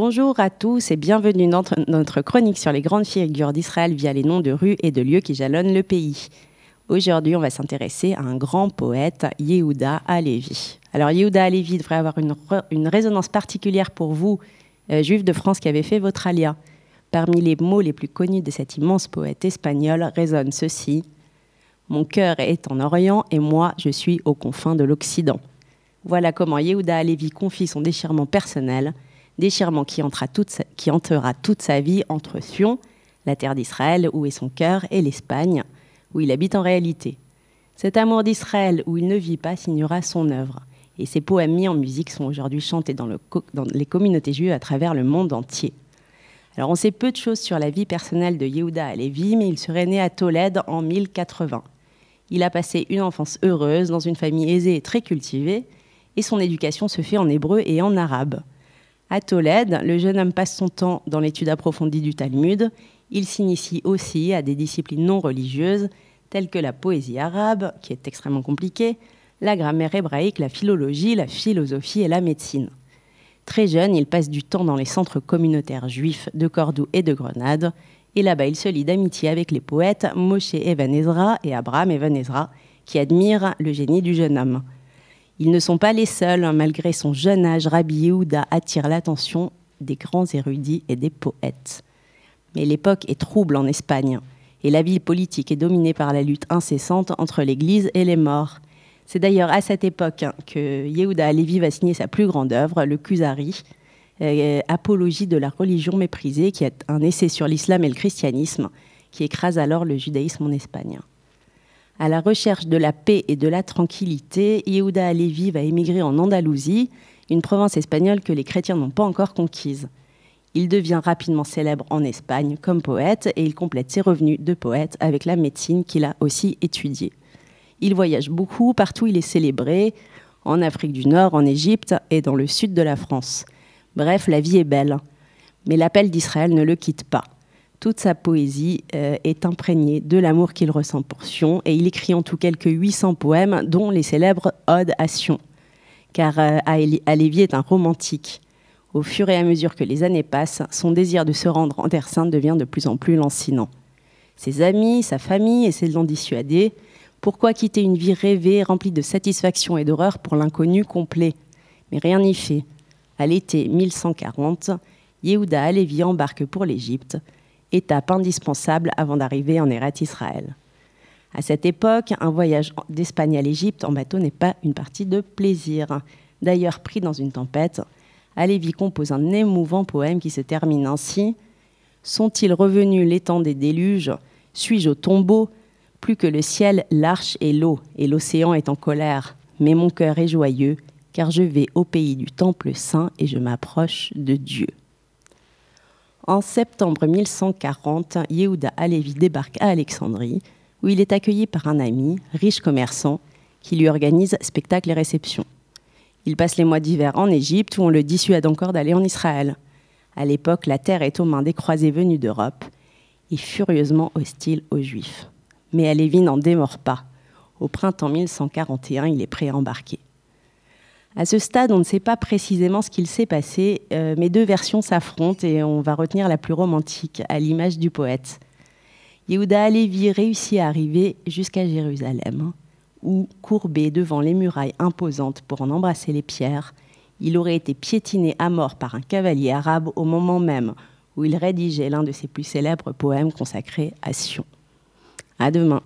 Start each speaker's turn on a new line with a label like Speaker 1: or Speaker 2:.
Speaker 1: Bonjour à tous et bienvenue dans notre chronique sur les grandes figures d'Israël via les noms de rues et de lieux qui jalonnent le pays. Aujourd'hui, on va s'intéresser à un grand poète, Yehuda Halevi. Alors, Yehuda Halevi devrait avoir une résonance particulière pour vous, juifs de France qui avez fait votre alia. Parmi les mots les plus connus de cet immense poète espagnol résonne ceci: « Mon cœur est en Orient et moi, je suis aux confins de l'Occident ». Voilà comment Yehuda Halevi confie son déchirement personnel, déchirement qui hantera toute sa vie entre Sion, la terre d'Israël où est son cœur, et l'Espagne, où il habite en réalité. Cet amour d'Israël où il ne vit pas signera son œuvre, et ses poèmes mis en musique sont aujourd'hui chantés dans les communautés juives à travers le monde entier. Alors on sait peu de choses sur la vie personnelle de Yehuda Halevi, mais il serait né à Tolède en 1080. Il a passé une enfance heureuse dans une famille aisée et très cultivée, et son éducation se fait en hébreu et en arabe. À Tolède, le jeune homme passe son temps dans l'étude approfondie du Talmud. Il s'initie aussi à des disciplines non religieuses, telles que la poésie arabe, qui est extrêmement compliquée, la grammaire hébraïque, la philologie, la philosophie et la médecine. Très jeune, il passe du temps dans les centres communautaires juifs de Cordoue et de Grenade, et là-bas, il se lie d'amitié avec les poètes Moshe Even Ezra et Abraham Even Ezra, qui admirent le génie du jeune homme. Ils ne sont pas les seuls, malgré son jeune âge, Rabbi Yehuda attire l'attention des grands érudits et des poètes. Mais l'époque est trouble en Espagne, et la vie politique est dominée par la lutte incessante entre l'Église et les morts. C'est d'ailleurs à cette époque que Yehuda Halevi va signer sa plus grande œuvre, le Kuzari, Apologie de la religion méprisée, qui est un essai sur l'islam et le christianisme, qui écrase alors le judaïsme en Espagne. À la recherche de la paix et de la tranquillité, Yehuda Halevi va émigrer en Andalousie, une province espagnole que les chrétiens n'ont pas encore conquise. Il devient rapidement célèbre en Espagne comme poète et il complète ses revenus de poète avec la médecine qu'il a aussi étudiée. Il voyage beaucoup, partout il est célébré, en Afrique du Nord, en Égypte et dans le sud de la France. Bref, la vie est belle, mais l'appel d'Israël ne le quitte pas. Toute sa poésie est imprégnée de l'amour qu'il ressent pour Sion, et il écrit en tout quelques 800 poèmes, dont les célèbres Odes à Sion. Car Halevi est un romantique. Au fur et à mesure que les années passent, son désir de se rendre en Terre Sainte devient de plus en plus lancinant. Ses amis, sa famille essaient de l'en dissuader. Pourquoi quitter une vie rêvée, remplie de satisfaction et d'horreur pour l'inconnu complet? Mais rien n'y fait. À l'été 1140, Yehuda Halevi embarque pour l'Égypte, étape indispensable avant d'arriver en Eretz Israël. À cette époque, un voyage d'Espagne à l'Égypte en bateau n'est pas une partie de plaisir. D'ailleurs, pris dans une tempête, Halevi compose un émouvant poème qui se termine ainsi: « Sont-ils revenus les temps des déluges? Suis-je au tombeau? Plus que le ciel, l'arche et l'eau, et l'océan est en colère. Mais mon cœur est joyeux, car je vais au pays du temple saint et je m'approche de Dieu. » En septembre 1140, Yehuda Halevi débarque à Alexandrie, où il est accueilli par un ami, riche commerçant, qui lui organise spectacles et réceptions. Il passe les mois d'hiver en Égypte, où on le dissuade encore d'aller en Israël. À l'époque, la terre est aux mains des croisés venus d'Europe et furieusement hostile aux Juifs. Mais Halevi n'en démord pas. Au printemps 1141, il est prêt à embarquer. À ce stade, on ne sait pas précisément ce qu'il s'est passé, mais deux versions s'affrontent et on va retenir la plus romantique, à l'image du poète. Yehuda Halevi réussit à arriver jusqu'à Jérusalem, où, courbé devant les murailles imposantes pour en embrasser les pierres, il aurait été piétiné à mort par un cavalier arabe au moment même où il rédigeait l'un de ses plus célèbres poèmes consacrés à Sion. À demain.